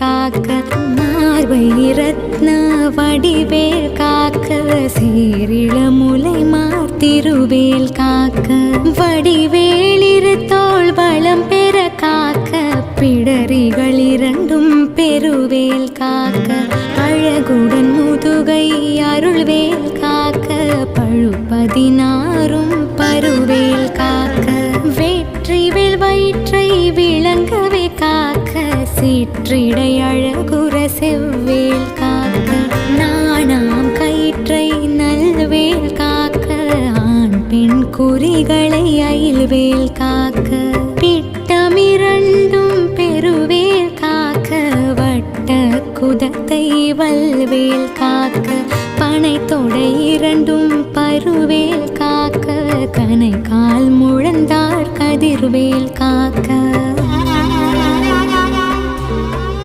காக்க மார்பை ரத்ன வடிவேல் காக்க சீரிளமுலை மார்த்திருவேல் காக்க வடிவேலிரு தோள் வளம் பெற காக்க பிடரிகள் இரண்டும் பெருவேல் காக்க அழகுடன் முதுகை அருள்வேல் காக்க பழுப்பதினாரும் பருவேல் காக்க வெற்றிவேல் வயிற்றை விளங்கவே காக்க சிற்றிடை அழகுற செவ்வேல் காக்க நாணாம் கயிற்றை நல்வேல் காக்க ஆண் பெண் குறிகளை அயில்வேல் காக்க பிட்டமிரண்டும் பெருவேல் காக்க வட்ட குதத்தை வல்வேல் காக்க பனை தொடை இரண்டும் பருவேல் காக்க கனை கால் முழந்தார் கதிர்வேல் காக்க